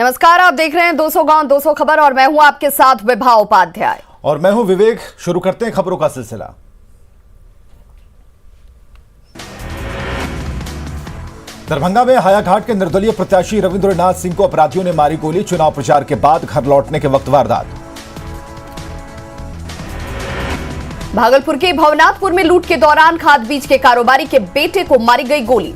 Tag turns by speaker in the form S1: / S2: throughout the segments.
S1: नमस्कार, आप देख रहे हैं 200 गांव 200 खबर और मैं हूं आपके साथ विभा उपाध्याय
S2: और मैं हूं विवेक। शुरू करते हैं खबरों का सिलसिला। दरभंगा में हायाघाट के निर्दलीय प्रत्याशी रविंद्रनाथ सिंह को अपराधियों ने मारी गोली। चुनाव प्रचार के बाद घर लौटने के वक्त वारदात।
S1: भागलपुर के भवनाथपुर में लूट के दौरान खाद बीज के कारोबारी के बेटे को मारी गई गोली।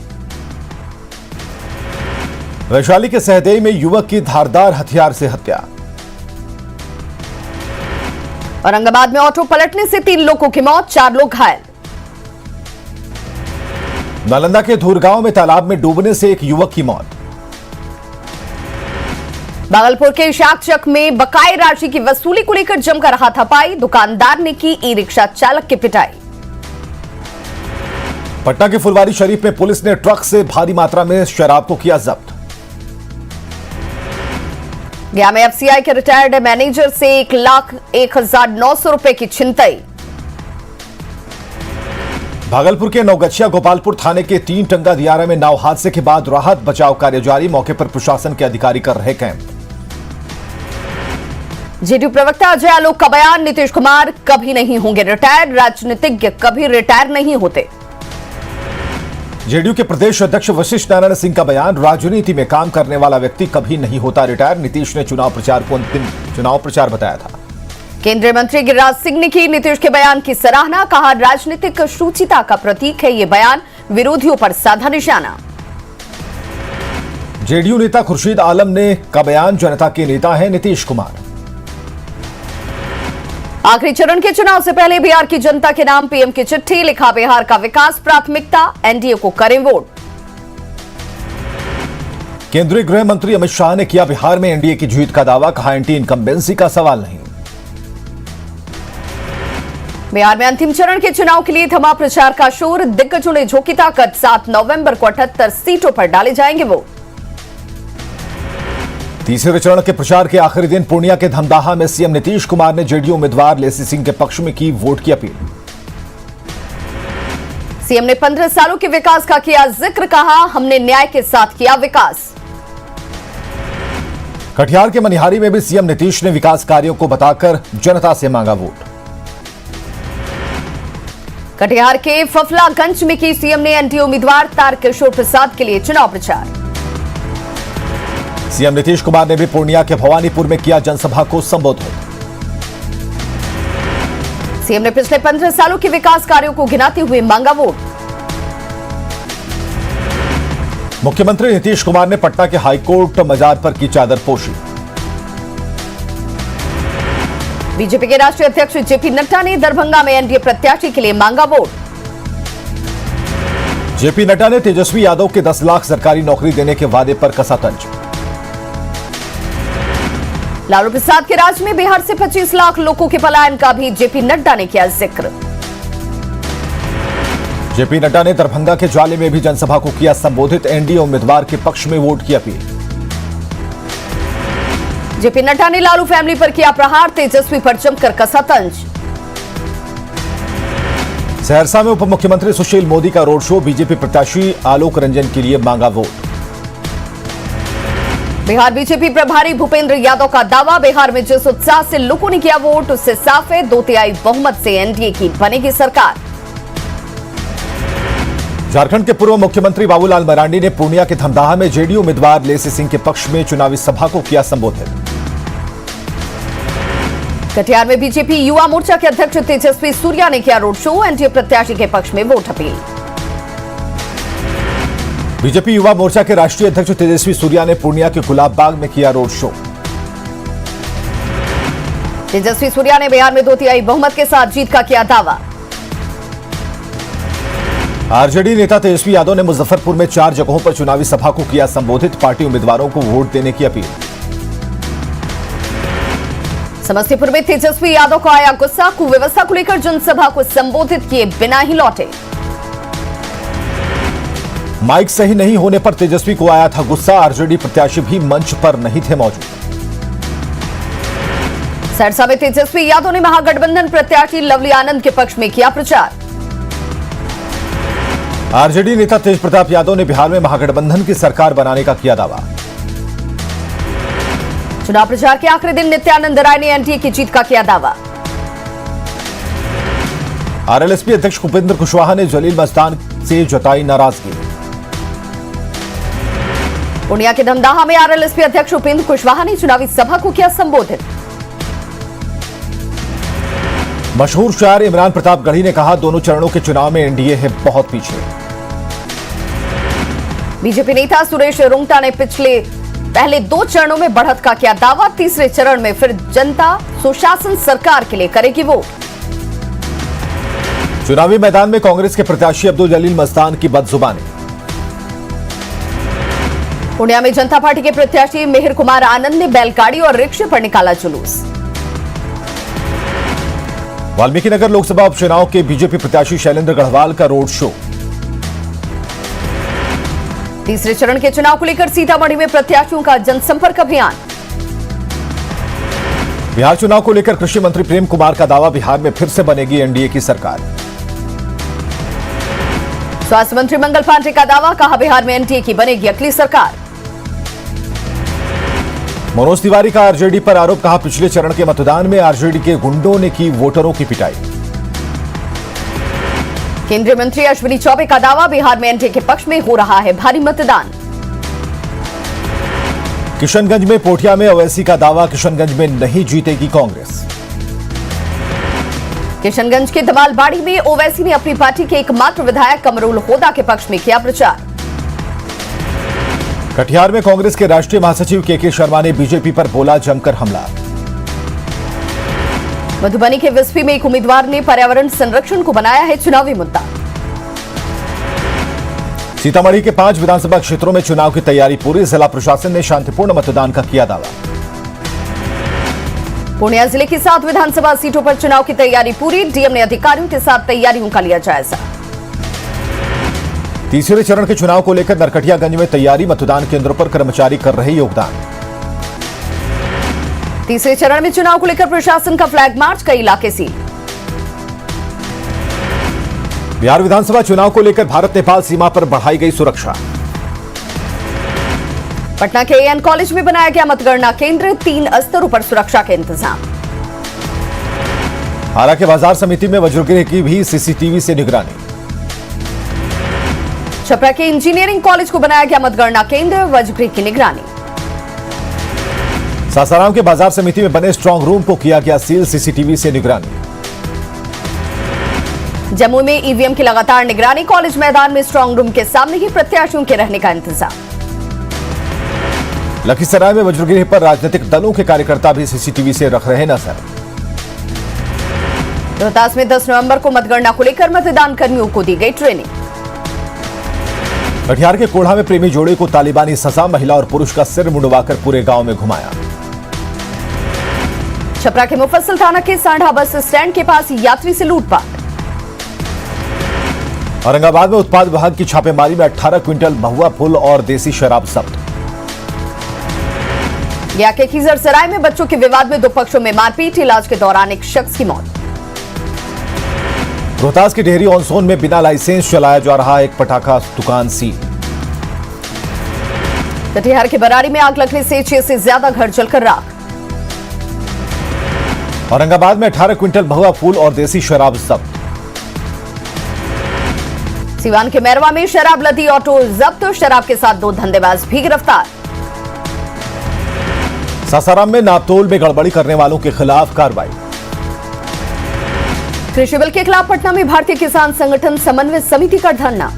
S2: वैशाली के सहदेई में युवक की धारदार हथियार से हत्या।
S1: औरंगाबाद में ऑटो पलटने से 3 लोगों की मौत, 4 लोग घायल।
S2: नालंदा के धूरगांव में तालाब में डूबने से एक युवक की मौत।
S1: भागलपुर के शाकचक में बकाये राशि की वसूली को लेकर जमकर हाथापाई, दुकानदार ने की ई रिक्शा चालक की पिटाई।
S2: पटना के फुलवारी शरीफ में पुलिस ने ट्रक से भारी मात्रा में शराब को किया जब्त।
S1: गया में एफसीआई के रिटायर्ड मैनेजर से 1,01,900 रुपए की छिनतई।
S2: भागलपुर के नवगछिया गोपालपुर थाने के 3 टंगा दियारा में नाव हादसे के बाद राहत बचाव कार्य जारी। मौके पर प्रशासन के अधिकारी कर रहे कैंप।
S1: जेडीयू प्रवक्ता अजय आलोक का बयान, नीतीश कुमार कभी नहीं होंगे रिटायर, राजनीतिज्ञ कभी रिटायर नहीं होते।
S2: जेडीयू के प्रदेश अध्यक्ष वशिष्ठ नारायण सिंह का बयान, राजनीति में काम करने वाला व्यक्ति कभी नहीं होता रिटायर। नीतीश ने चुनाव प्रचार को अंतिम चुनाव प्रचार बताया था।
S1: केंद्रीय मंत्री गिरिराज सिंह ने की नीतीश के बयान की सराहना, कहा राजनीतिक शुचिता का प्रतीक है ये बयान, विरोधियों पर साधा निशाना।
S2: जेडीयू नेता खुर्शीद आलम ने का बयान, जनता के नेता है नीतीश कुमार।
S1: आखिरी चरण के चुनाव से पहले बिहार की जनता के नाम पीएम की चिट्ठी, लिखा बिहार का विकास प्राथमिकता, एनडीए को करें वोट।
S2: केंद्रीय गृह मंत्री अमित शाह ने किया बिहार में एनडीए की जीत का दावा, कहा एंटी इनकम्बेंसी का सवाल नहीं।
S1: बिहार में अंतिम चरण के चुनाव के लिए थमा प्रचार का शोर, दिग्गजों ने झोंकी ताकत, 7 नवंबर को 78 सीटों पर डाले जाएंगे वोट।
S2: तीसरे चरण के प्रचार के आखिरी दिन पूर्णिया के धमदाहा में सीएम नीतीश कुमार ने जेडीयू उम्मीदवार लेसी सिंह के पक्ष में की वोट की अपील।
S1: सीएम ने 15 सालों के विकास का किया जिक्र, कहा हमने न्याय के साथ किया विकास।
S2: कटिहार के मनिहारी में भी सीएम नीतीश ने विकास कार्यों को बताकर जनता से मांगा वोट।
S1: कटिहार के फफलागंज में की सीएम ने एनडीए उम्मीदवार तारकिशोर प्रसाद के लिए चुनाव प्रचार।
S2: सीएम नीतीश कुमार ने भी पूर्णिया के भवानीपुर में किया जनसभा को संबोधित।
S1: सीएम ने पिछले 15 सालों के विकास कार्यों को गिनाते हुए मांगा वोट।
S2: मुख्यमंत्री नीतीश कुमार ने पटना के हाईकोर्ट मजार पर की चादर पोशी।
S1: बीजेपी के राष्ट्रीय अध्यक्ष जेपी नड्डा ने दरभंगा में एनडीए प्रत्याशी के लिए मांगा वोट।
S2: जेपी नड्डा ने तेजस्वी यादव के 10 लाख सरकारी नौकरी देने के वादे पर कसा तंज।
S1: लालू प्रसाद के राज में बिहार से 25 लाख लोगों के पलायन का भी जेपी नड्डा ने किया जिक्र।
S2: जेपी नड्डा ने दरभंगा के ज्वाले में भी जनसभा को किया संबोधित, एनडीए उम्मीदवार के पक्ष में वोट की अपील।
S1: जेपी नड्डा ने लालू फैमिली पर किया प्रहार, तेजस्वी पर जमकर कसा तंज।
S2: सहरसा में उप मुख्यमंत्री सुशील मोदी का रोड शो, बीजेपी प्रत्याशी आलोक रंजन के लिए मांगा वोट।
S1: बिहार बीजेपी प्रभारी भूपेंद्र यादव का दावा, बिहार में जिस उत्साह से लोगों ने किया वोट उससे साफ है 2/3 बहुमत से एनडीए की बनेगी सरकार।
S2: झारखंड के पूर्व मुख्यमंत्री बाबूलाल मरांडी ने पूर्णिया के धमदाहा में जेडीयू उम्मीदवार लेसी सिंह के पक्ष में चुनावी सभा को किया संबोधित।
S1: कटिहार में बीजेपी युवा मोर्चा के अध्यक्ष तेजस्वी सूर्या ने किया रोड शो, एनडीए प्रत्याशी के पक्ष में vote appeal.
S2: BJP Yuva Morcha के राष्ट्रीय अध्यक्ष तेजस्वी सूर्या ने पूर्णिया के गुलाब बाग में किया रोड शो।
S1: तेजस्वी सूर्या ने बिहार में 2/3 बहुमत के साथ जीत का किया दावा।
S2: आरजेडी नेता तेजस्वी यादव ने मुजफ्फरपुर में 4 जगहों पर चुनावी सभा को किया संबोधित, पार्टी उम्मीदवारों को वोट देने की अपील।
S1: समस्तीपुर में तेजस्वी यादव को आया गुस्सा, कुव्यवस्था को लेकर जनसभा को संबोधित किए बिना ही लौटे।
S2: माइक सही नहीं होने पर तेजस्वी को आया था गुस्सा, आरजेडी प्रत्याशी भी मंच पर नहीं थे मौजूद।
S1: सहरसा में तेजस्वी यादव ने महागठबंधन प्रत्याशी लवली आनंद के पक्ष में किया प्रचार।
S2: आरजेडी नेता तेज प्रताप यादव ने बिहार में महागठबंधन की सरकार बनाने का किया दावा।
S1: चुनाव प्रचार के आखिरी दिन नित्यानंद राय ने एनडीए की जीत का किया दावा।
S2: आरएलएसपी अध्यक्ष उपेंद्र कुशवाहा ने जलील मस्तान से जताई नाराजगी।
S1: पूर्णिया के धमदाहा में आरएलएसपी अध्यक्ष उपेंद्र कुशवाहा ने चुनावी सभा को किया संबोधित।
S2: मशहूर शायर इमरान प्रतापगढ़ी ने कहा, दोनों चरणों के चुनाव में एनडीए है बहुत पीछे।
S1: बीजेपी नेता सुरेश रुंगटा ने पहले 2 चरणों में बढ़त का किया दावा। तीसरे चरण में फिर जनता सुशासन सरकार के लिए करेगी वोट।
S2: चुनावी मैदान में कांग्रेस के प्रत्याशी अब्दुल जलील मस्तान की बदजुबानी।
S1: पूर्णिया में जनता पार्टी के प्रत्याशी मिहिर कुमार आनंद ने बैलगाड़ी और रिक्शे पर निकाला जुलूस।
S2: वाल्मीकिनगर लोकसभा उपचुनाव के बीजेपी प्रत्याशी शैलेंद्र गढ़वाल का रोड शो।
S1: तीसरे चरण के चुनाव को लेकर सीतामढ़ी में प्रत्याशियों का जनसंपर्क अभियान।
S2: बिहार चुनाव को लेकर कृषि मंत्री प्रेम कुमार का दावा, बिहार में फिर से बनेगी एनडीए की सरकार।
S1: स्वास्थ्य मंत्री मंगल पांडे का दावा, कहा बिहार में एनडीए की बनेगी अगली सरकार।
S2: मनोज तिवारी का आरजेडी पर आरोप, कहा पिछले चरण के मतदान में आरजेडी के गुंडों ने की वोटरों की पिटाई।
S1: केंद्रीय मंत्री अश्विनी चौबे का दावा, बिहार में एनडीए के पक्ष में हो रहा है भारी मतदान।
S2: किशनगंज में पोठिया में ओवैसी का दावा, किशनगंज में नहीं जीतेगी कांग्रेस।
S1: किशनगंज के दमालबाड़ी में ओवैसी ने अपनी पार्टी के एकमात्र विधायक कमरुल होदा के पक्ष में किया प्रचार।
S2: कटिहार में कांग्रेस के राष्ट्रीय महासचिव के शर्मा ने बीजेपी पर बोला जमकर हमला।
S1: मधुबनी के विस्फी में एक उम्मीदवार ने पर्यावरण संरक्षण को बनाया है चुनावी मुद्दा।
S2: सीतामढ़ी के 5 विधानसभा क्षेत्रों में चुनाव की तैयारी पूरी, जिला प्रशासन ने शांतिपूर्ण मतदान का किया दावा।
S1: पूर्णिया जिले की 7 विधानसभा सीटों पर चुनाव की तैयारी पूरी, डीएम ने अधिकारियों के साथ तैयारियों का लिया जायजा।
S2: तीसरे चरण के चुनाव को लेकर नरकटियागंज में तैयारी, मतदान केंद्रों पर कर्मचारी कर रहे योगदान।
S1: तीसरे चरण में चुनाव को लेकर प्रशासन का फ्लैग मार्च, कई इलाके सील।
S2: बिहार विधानसभा चुनाव को लेकर भारत नेपाल सीमा पर बढ़ाई गई सुरक्षा।
S1: पटना के एएन कॉलेज में बनाया गया मतगणना केंद्र, 3 स्तरों पर सुरक्षा के इंतजाम।
S2: आरा के बाजार समिति में वज्रगृह की भी सीसीटीवी से निगरानी।
S1: छपरा के इंजीनियरिंग कॉलेज को बनाया गया मतगणना केंद्र, वज्रगृह की निगरानी।
S2: सासाराम के बाजार समिति में बने स्ट्रांग रूम को किया गया सील, सीसीटीवी से निगरानी।
S1: जम्मू में ईवीएम की लगातार निगरानी, कॉलेज मैदान में स्ट्रांग रूम के सामने ही प्रत्याशियों के रहने का इंतजाम।
S2: लखीसराय में वज्रगृह पर राजनीतिक दलों के कार्यकर्ता भी सीसीटीवी से रख रहे नजर।
S1: रोहतास में 10 नवंबर को मतगणना को लेकर मतदान कर्मियों को दी गई ट्रेनिंग।
S2: कटिहार के कोढ़ा में प्रेमी जोड़े को तालिबानी सजा, महिला और पुरुष का सिर मुंडवाकर पूरे गांव में घुमाया।
S1: छपरा के मुफस्सिल थाना के सांढा बस स्टैंड के पास यात्री से लूटपाट।
S2: औरंगाबाद में उत्पाद विभाग की छापेमारी में 18 क्विंटल महुआ फूल और देसी शराब जब्त।
S1: गया के खीजरसराय में बच्चों के विवाद में 2 पक्षों में मारपीट, इलाज के दौरान एक शख्स की मौत।
S2: रोहतास के डेहरी ऑन सोन में बिना लाइसेंस चलाया जा रहा एक पटाखा दुकान सील।
S1: कटिहार के बराड़ी में आग लगने से 6 से ज्यादा घर जलकर राख।
S2: औरंगाबाद में 18 क्विंटल महुआ फूल और देसी शराब जब्त।
S1: सिवान के मैरवा में शराब लदी ऑटो जब्त, शराब के साथ 2 धंधेबाज भी गिरफ्तार।
S2: सासाराम में नापतोल में गड़बड़ी करने वालों के खिलाफ कार्रवाई।
S1: कृषि बिल के खिलाफ पटना में भारतीय किसान संगठन समन्वय समिति का धरना।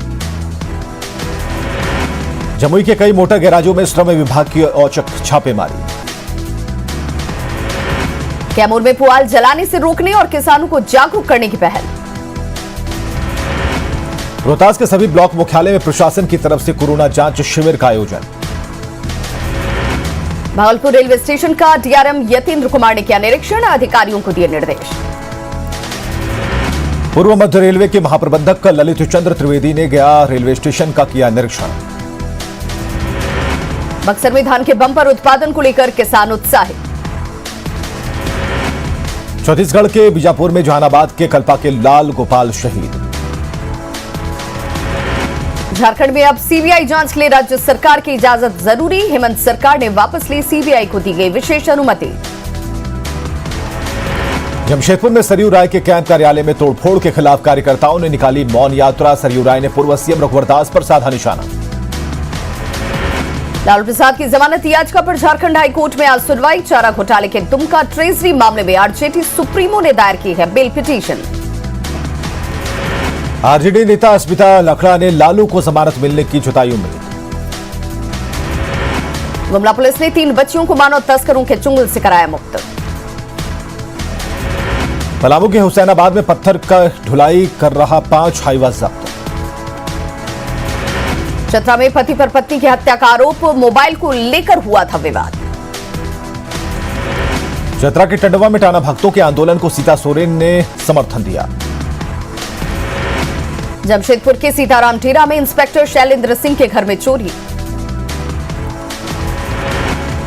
S2: जमुई के कई मोटर गैराजों में श्रम विभाग की औचक छापेमारी।
S1: कैमूर में पुआल जलाने से रोकने और किसानों को जागरूक करने की पहल।
S2: रोहतास के सभी ब्लॉक मुख्यालय में प्रशासन की तरफ से कोरोना जांच शिविर का आयोजन।
S1: भागलपुर रेलवे स्टेशन का डीआरएम यतीन्द्र कुमार ने किया निरीक्षण, अधिकारियों को दिए निर्देश।
S2: पूर्व मध्य रेलवे के महाप्रबंधक ललित चंद्र त्रिवेदी ने गया रेलवे स्टेशन का किया निरीक्षण।
S1: बक्सर में धान के बम्पर उत्पादन को लेकर किसान उत्साहित।
S2: छत्तीसगढ़ के बीजापुर में जहानाबाद के कल्पा के लाल गोपाल शहीद।
S1: झारखंड में अब सीबीआई जांच के लिए राज्य सरकार की इजाजत जरूरी। हेमंत सरकार ने वापस ली सीबीआई को दी गई विशेष अनुमति।
S2: जमशेदपुर में सरयू राय के कैंप कार्यालय में तोड़फोड़ के खिलाफ कार्यकर्ताओं ने निकाली मौन यात्रा। सरयू राय ने पूर्व सीएम रघुवर दास पर साधा निशाना।
S1: लालू प्रसाद की जमानत याचिका पर झारखंड हाईकोर्ट में आज सुनवाई। चारा घोटाले के दुमका ट्रेजरी मामले में आरजेडी सुप्रीमो ने दायर की है बेल पिटीशन।
S2: आरजेडी नेता स्मिता लखड़ा ने लालू को जमानत मिलने की जताई उम्मीद।
S1: गुमला पुलिस ने 3 बच्चियों को मानव तस्करों के चुंगल से कराया मुक्त।
S2: पलामू के हुसैनाबाद में पत्थर का ढुलाई कर रहा 5 हाईवा जब्त।
S1: चतरा में पति पर पत्नी की हत्या का आरोप। मोबाइल को लेकर हुआ था विवाद।
S2: चतरा के टंडवा में टाना भक्तों के आंदोलन को सीता सोरेन ने समर्थन दिया।
S1: जमशेदपुर के सीताराम टीरा में इंस्पेक्टर शैलेंद्र सिंह के घर में चोरी।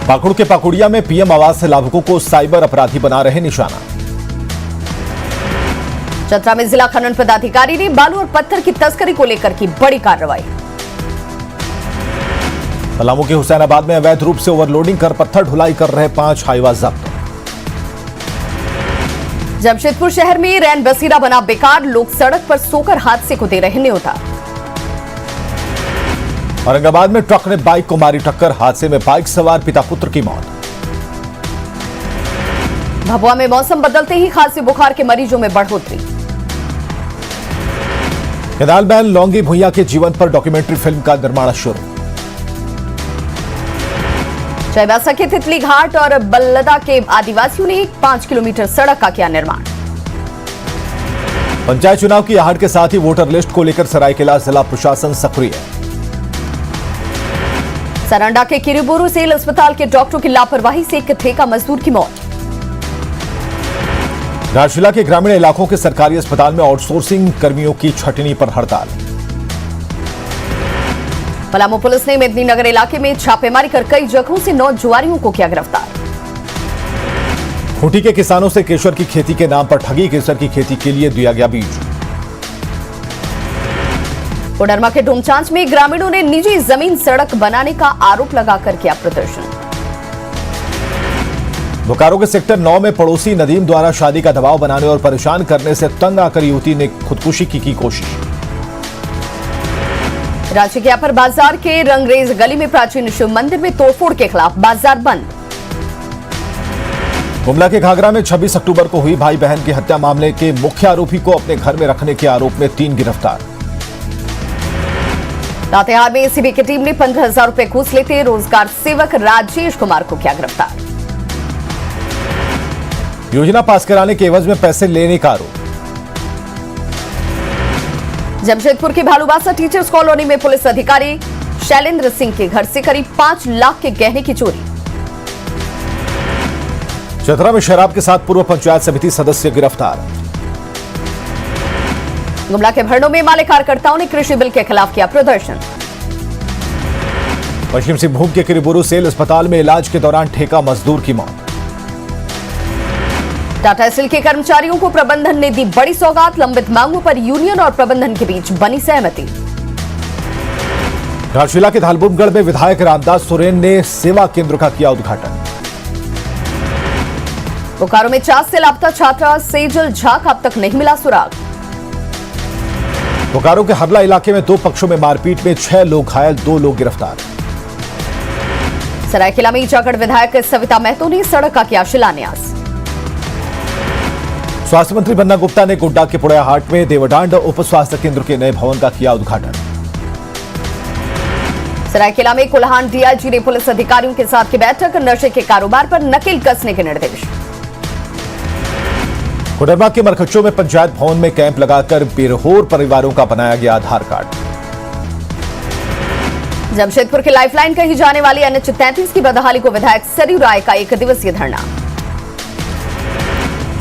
S2: पाकुड़ के पाकुड़िया में पीएम आवास से लाभुकों को साइबर अपराधी बना रहे निशाना।
S1: चतरा में जिला खनन पदाधिकारी ने बालू और पत्थर की तस्करी को लेकर की बड़ी कार्रवाई।
S2: पलामू के हुसैनाबाद में अवैध रूप से ओवरलोडिंग कर पत्थर ढुलाई कर रहे 5 हाईवा जब्त।
S1: जमशेदपुर शहर में रैन बसेरा बना बेकार। लोग सड़क पर सोकर हादसे को दे रहे न्योता।
S2: औरंगाबाद में ट्रक ने बाइक को मारी टक्कर। हादसे में बाइक सवार पिता पुत्र की मौत।
S1: भभुआ में मौसम बदलते ही खांसी बुखार के मरीजों में बढ़ोतरी।
S2: केदाल बैन लौंगी भुइया के जीवन पर डॉक्यूमेंट्री फिल्म का निर्माण शुरू।
S1: चाईबासा के तितली घाट और बल्लदा के आदिवासियों ने 5 किलोमीटर सड़क का किया निर्माण।
S2: पंचायत चुनाव की आहट के साथ ही वोटर लिस्ट को लेकर सरायकेला जिला प्रशासन सक्रिय।
S1: सरंडा के किरीबुरु सेल अस्पताल के डॉक्टरों की लापरवाही से एक ठेका मजदूर की मौत।
S2: घाटशिला के ग्रामीण इलाकों के सरकारी अस्पताल में आउटसोर्सिंग कर्मियों की छटनी पर हड़ताल।
S1: पलामू पुलिस ने मेदिनीनगर इलाके में छापेमारी कर कई जगहों से 9 जुआरियों को किया गिरफ्तार।
S2: खूंटी के किसानों से केसर की खेती के नाम पर ठगी। केसर की खेती के लिए दिया गया बीज। कोडरमा के डोमचांच में ग्रामीणों ने निजी जमीन सड़क बनाने का आरोप लगाकर किया प्रदर्शन। बोकारो के सेक्टर 9 में पड़ोसी नदीम द्वारा शादी का दबाव बनाने और परेशान करने से तंग आकर युवती ने खुदकुशी की कोशिश। रांची के अपर बाजार के रंगरेज गली में प्राचीन शिव मंदिर में तोड़फोड़ के खिलाफ बाजार बंद। गुमला के घाघरा में 26 अक्टूबर को हुई भाई बहन की हत्या मामले के मुख्य आरोपी को अपने घर में रखने के आरोप में 3 गिरफ्तार। लातेहार में एसीबी की टीम ने 15,000 रुपए घूस लेते रोजगार सेवक राजेश कुमार को किया गिरफ्तार। योजना पास कराने के एवज में पैसे लेने का आरोप। जमशेदपुर के भालूबासा टीचर्स कॉलोनी में पुलिस अधिकारी शैलेंद्र सिंह के घर से करीब 5 लाख के गहने की चोरी। चतरा में शराब के साथ पूर्व पंचायत समिति सदस्य गिरफ्तार। गुमला के भरनों में माले कार्यकर्ताओं ने कृषि बिल के खिलाफ किया प्रदर्शन। पश्चिम सिंहभूम के किरीबुरु सेल अस्पताल में इलाज के दौरान ठेका मजदूर की मौत। टाटा स्टील के कर्मचारियों को प्रबंधन ने दी बड़ी सौगात। लंबित मांगों पर यूनियन और प्रबंधन के बीच बनी सहमति। घाटशिला के धालबुमगढ़ में विधायक रामदास सोरेन ने सेवा केंद्र का किया उद्घाटन। बोकारो में 4 से लापता छात्रा सेजल झा का अब तक नहीं मिला सुराग। बोकारो के हरला इलाके में 2 पक्षों में मारपीट में 6 लोग घायल, 2 लोग गिरफ्तार। सरायकेला में ईचागढ़ विधायक सविता महतो ने सड़क का किया शिलान्यास। स्वास्थ्य मंत्री बन्ना गुप्ता ने गोड्डा के पुड़ैयाहाट में देवडांड उप स्वास्थ्य केंद्र के नए भवन का किया उद्घाटन। सरायकेला में कोल्हान डीआईजी ने पुलिस अधिकारियों के साथ की बैठक। नशे के कारोबार पर नकेल कसने के निर्देश। कोडरमा के मरखच्चों में पंचायत भवन में कैंप लगाकर बेरहोर परिवारों का बनाया गया आधार कार्ड। जमशेदपुर के लाइफलाइन कही जाने वाली NH 33 की बदहाली को विधायक सरयू राय का 1 दिवसीय धरना।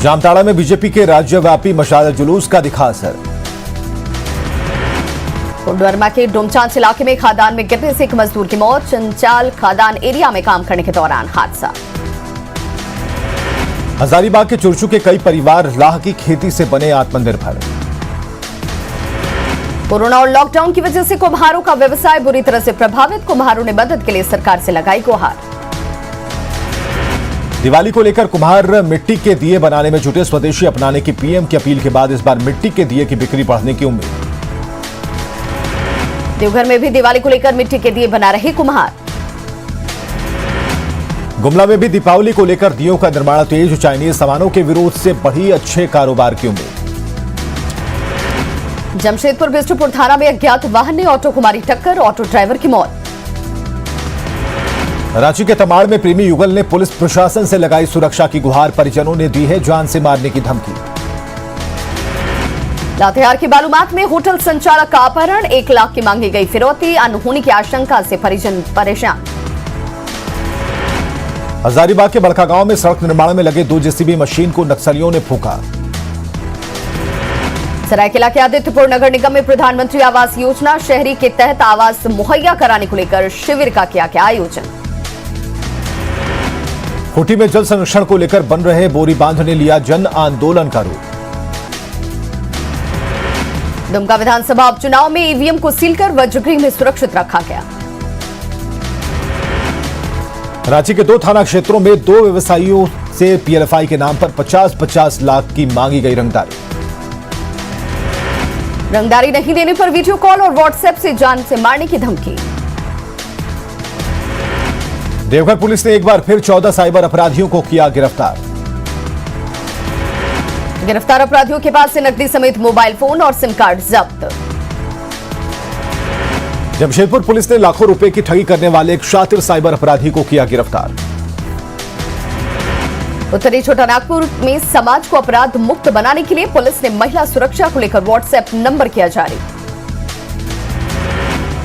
S2: जामताड़ा में बीजेपी के राज्यव्यापी मशाल जुलूस का दिखा असर। कोडरमा के डोमचांच इलाके में खादान में गिरने से एक मजदूर की मौत। चंचाल खादान एरिया में काम करने के दौरान हादसा। हजारीबाग के चुरचू के कई परिवार लाह की खेती से बने आत्मनिर्भर।
S1: कोरोना और लॉकडाउन की वजह से कुम्हारों का व्यवसाय बुरी तरह से प्रभावित। कुम्हारों ने मदद के लिए सरकार से लगाई गुहार।
S2: दिवाली को लेकर कुम्हार मिट्टी के दिए बनाने में जुटे। स्वदेशी अपनाने की पीएम की अपील के बाद इस बार मिट्टी के दिए की बिक्री बढ़ने की उम्मीद।
S1: देवघर में भी दिवाली को लेकर मिट्टी के दिए बना रहे कुम्हार।
S2: गुमला में भी दीपावली को लेकर दियों का निर्माण तेज। चाइनीज सामानों के विरोध से बढ़ी अच्छे कारोबार की उम्मीद।
S1: जमशेदपुर बिष्टुपुर थाना में अज्ञात वाहन ने ऑटो को मारी टक्कर। ऑटो ड्राइवर की मौत।
S2: रांची के तमाड़ में प्रेमी युगल ने पुलिस प्रशासन से लगाई सुरक्षा की गुहार। परिजनों ने दी है जान से मारने की धमकी।
S1: लातेहार के बालूमाथ में होटल संचालक का अपहरण। 1 लाख की मांगी गई फिरौती। अनहोनी की आशंका से परिजन परेशान।
S2: हजारीबाग के बड़का गांव में सड़क निर्माण में लगे 2 जेसीबी मशीन को नक्सलियों ने फूंका।
S1: सरायकेला के आदित्यपुर नगर निगम में प्रधानमंत्री आवास योजना शहरी के तहत आवास मुहैया कराने को लेकर शिविर का किया गया आयोजन।
S2: खूंटी में जल संरक्षण को लेकर बन रहे बोरी बांध ने लिया जन आंदोलन का रूप।
S1: दुमका विधानसभा उपचुनाव में ईवीएम को सील कर वज्रगृह में सुरक्षित रखा गया।
S2: रांची के 2 थाना क्षेत्रों में 2 व्यवसायियों से पीएलएफआई के नाम पर 50-50 लाख की मांगी गई रंगदारी।
S1: रंगदारी नहीं देने पर वीडियो कॉल और व्हाट्सएप से जान से मारने की धमकी।
S2: देवघर पुलिस ने एक बार फिर 14 साइबर अपराधियों को किया गिरफ्तार।
S1: गिरफ्तार अपराधियों के पास से नकदी समेत मोबाइल फोन और सिम कार्ड जब्त।
S2: जमशेदपुर पुलिस ने लाखों रुपए की ठगी करने वाले एक शातिर साइबर अपराधी को किया गिरफ्तार।
S1: उत्तरी छोटानागपुर में समाज को अपराध मुक्त बनाने के लिए पुलिस ने महिला सुरक्षा को लेकर व्हाट्सएप नंबर किया जारी।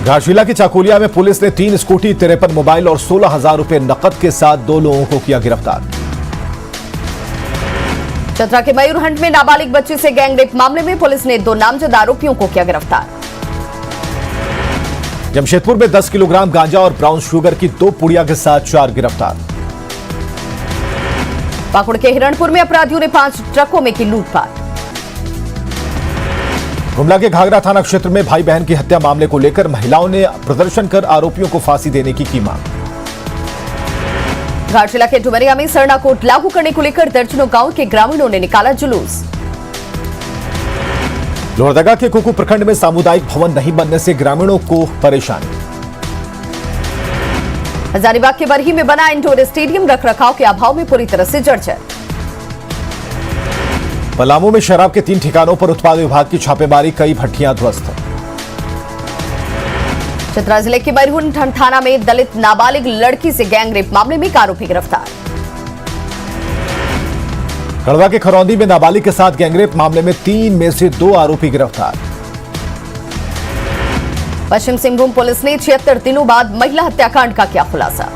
S2: घाटशिला की चाकुलिया में पुलिस ने 3 स्कूटी, 53 मोबाइल और 16,000 रुपए नकद के साथ 2 लोगों को किया गिरफ्तार।
S1: चतरा के मयूरहंट में नाबालिग बच्ची से गैंगरेप मामले में पुलिस ने 2 नामजद आरोपियों को किया गिरफ्तार।
S2: जमशेदपुर में 10 किलोग्राम गांजा और ब्राउन शुगर की 2 पुड़िया के साथ 4 गिरफ्तार।
S1: पाकुड़ के हिरणपुर में अपराधियों ने 5 ट्रकों में की लूटपाट।
S2: गुमला के घाघरा थाना क्षेत्र में भाई बहन की हत्या मामले को लेकर महिलाओं ने प्रदर्शन कर आरोपियों को फांसी देने की मांग।
S1: घाटशिला के डुमरिया में सरना कोड लागू करने को लेकर दर्जनों गांव के ग्रामीणों ने निकाला जुलूस।
S2: लोहरदगा के कुकू प्रखंड में सामुदायिक भवन नहीं बनने से ग्रामीणों को परेशानी।
S1: हजारीबाग के बरही में बना इंडोर स्टेडियम रखरखाव के अभाव में पूरी तरह से जर्जर।
S2: पलामू में शराब के 3 ठिकानों पर उत्पाद विभाग की छापेमारी, कई भट्टियां ध्वस्त।
S1: चतरा जिले के मयूरहंट थाना में दलित नाबालिग लड़की से गैंगरेप मामले में एक आरोपी गिरफ्तार।
S2: गढ़वा के खरौंदी में नाबालिग के साथ गैंगरेप मामले में 3 में से 2 आरोपी गिरफ्तार।
S1: पश्चिम सिंहभूम पुलिस ने 76 दिनों बाद महिला हत्याकांड का किया खुलासा।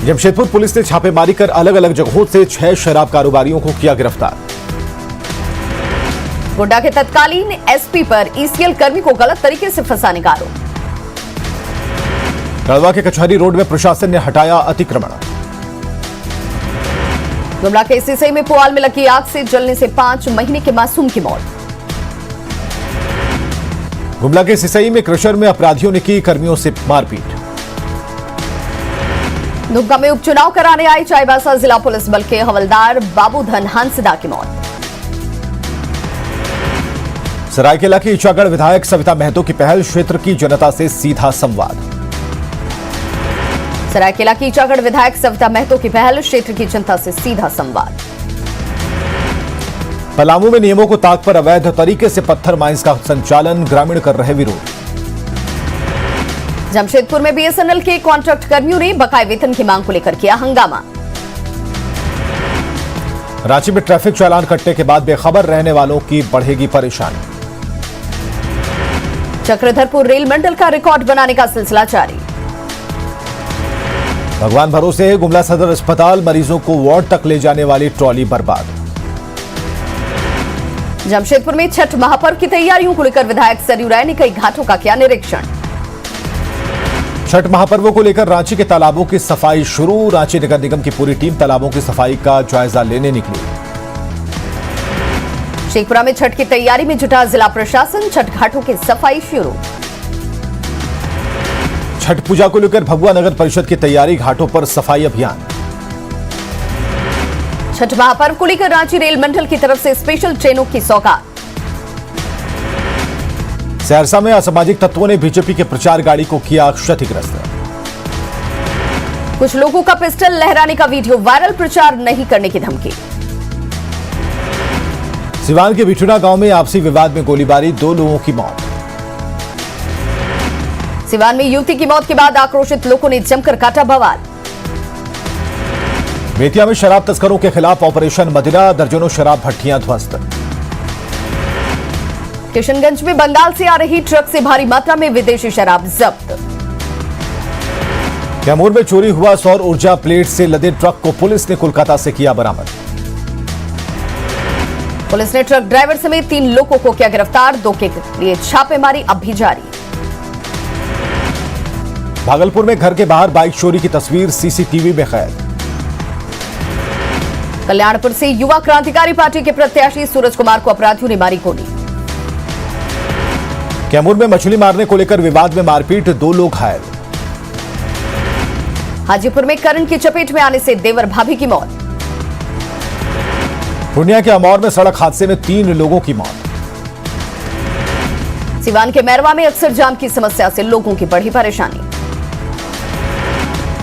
S2: जमशेदपुर पुलिस ने छापेमारी कर अलग अलग जगहों से 6 शराब कारोबारियों को किया गिरफ्तार।
S1: गोड्डा के तत्कालीन एसपी पर ईसीएल कर्मी को गलत तरीके से फंसाने का आरोप।
S2: गढ़वा के कचहरी रोड में प्रशासन ने हटाया अतिक्रमण।
S1: गुमला के सिसई में पुआल में लगी आग से जलने से 5 महीने के मासूम की मौत।
S2: गुमला के सिसई में क्रशर में अपराधियों ने की कर्मियों से मारपीट।
S1: दुमका में उपचुनाव कराने आई चाईबासा जिला पुलिस बल के हवलदार बाबूधन हंसदा की मौत।
S2: सरायकेला की ईचागढ़ विधायक सविता महतो की पहल, क्षेत्र की जनता से सीधा संवाद।
S1: सरायकेला की ईचागढ़ विधायक सविता महतो की पहल, क्षेत्र की जनता से सीधा संवाद।
S2: पलामू में नियमों को ताक पर अवैध तरीके से पत्थर माइंस का संचालन, ग्रामीण कर रहे विरोध।
S1: जमशेदपुर में बीएसएनएल के कॉन्ट्रैक्ट कर्मियों ने बकाये वेतन की मांग को लेकर किया हंगामा।
S2: रांची में ट्रैफिक चालान कटने के बाद बेखबर रहने वालों की बढ़ेगी परेशानी।
S1: चक्रधरपुर रेल मंडल का रिकॉर्ड बनाने का सिलसिला जारी।
S2: भगवान भरोसे गुमला सदर अस्पताल, मरीजों को वार्ड तक ले जाने वाली ट्रॉली बर्बाद।
S1: जमशेदपुर में छठ महापर्व की तैयारियों को लेकर विधायक सरयू राय ने कई घाटों का किया निरीक्षण।
S2: छठ महापर्व को लेकर रांची के तालाबों की सफाई शुरू। रांची नगर निगम की पूरी टीम तालाबों की सफाई का जायजा लेने निकली।
S1: शेखपुरा में छठ की तैयारी में जुटा जिला प्रशासन, छठ घाटों की सफाई शुरू।
S2: छठ पूजा को लेकर भभुआ नगर परिषद की तैयारी, घाटों पर सफाई अभियान।
S1: छठ महापर्व को लेकर रांची रेल मंडल की तरफ से स्पेशल ट्रेनों की सौगात।
S2: सहरसा में असामाजिक तत्वों ने बीजेपी के प्रचार गाड़ी को किया क्षतिग्रस्त।
S1: कुछ लोगों का पिस्टल लहराने का वीडियो वायरल, प्रचार नहीं करने की धमकी।
S2: सिवान के बिठुना गांव में आपसी विवाद में गोलीबारी, 2 लोगों की मौत।
S1: सिवान में युवती की मौत के बाद आक्रोशित लोगों ने जमकर काटा बवाल।
S2: बेतिया में शराब तस्करों के खिलाफ ऑपरेशन मदिरा, दर्जनों शराब भट्टियां ध्वस्त।
S1: किशनगंज में बंगाल से आ रही ट्रक से भारी मात्रा में विदेशी शराब जब्त।
S2: कैमूर में चोरी हुआ सौर ऊर्जा प्लेट से लदे ट्रक को पुलिस ने कोलकाता से किया बरामद।
S1: पुलिस ने ट्रक ड्राइवर समेत 3 लोगों को किया गिरफ्तार, 2 के लिए छापेमारी अब भी जारी।
S2: भागलपुर में घर के बाहर बाइक चोरी की तस्वीर सीसीटीवी में कैद।
S1: कल्याणपुर से युवा क्रांतिकारी पार्टी के प्रत्याशी सूरज कुमार को अपराधियों ने मारी गोली।
S2: कैमूर में मछली मारने को लेकर विवाद में मारपीट, 2 लोग घायल।
S1: हाजीपुर में करंट की चपेट में आने से देवर भाभी की मौत।
S2: पूर्णिया के अमौर में सड़क हादसे में 3 लोगों की मौत।
S1: सिवान के मैरवा में अक्सर जाम की समस्या से लोगों की बढ़ी परेशानी।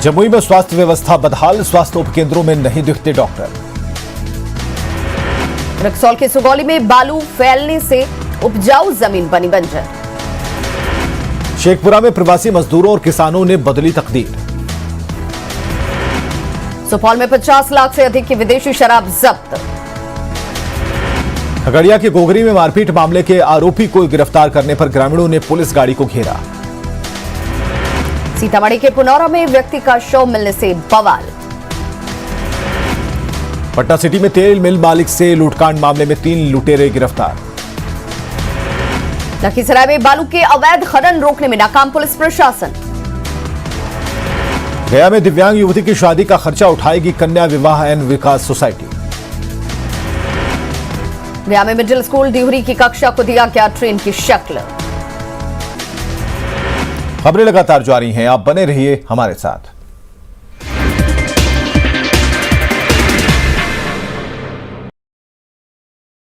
S2: जमुई में स्वास्थ्य व्यवस्था बदहाल, स्वास्थ्य उपकेंद्रों में नहीं दिखते डॉक्टर।
S1: रक्सौल के सुगौली में बालू फैलने से उपजाऊ जमीन बनी बंजर।
S2: शेखपुरा में प्रवासी मजदूरों और किसानों ने बदली तकदीर।
S1: सुपौल में 50 लाख से अधिक की विदेशी शराब जब्त।
S2: खगड़िया के गोगरी में मारपीट मामले के आरोपी को गिरफ्तार करने पर ग्रामीणों ने पुलिस गाड़ी को घेरा।
S1: सीतामढ़ी के पुनौरा में व्यक्ति का शव मिलने से बवाल।
S2: पटना सिटी में तेल मिल मालिक से लूटकांड मामले में 3 लुटेरे गिरफ्तार।
S1: लखीसराय में बालू के अवैध खनन रोकने में नाकाम पुलिस प्रशासन।
S2: गया में दिव्यांग युवती की शादी का खर्चा उठाएगी कन्या विवाह एवं विकास सोसाइटी।
S1: गया में मिडिल स्कूल डिहरी की कक्षा को दिया गया ट्रेन की शक्ल।
S2: खबरें लगातार जारी हैं, आप बने रहिए हमारे साथ।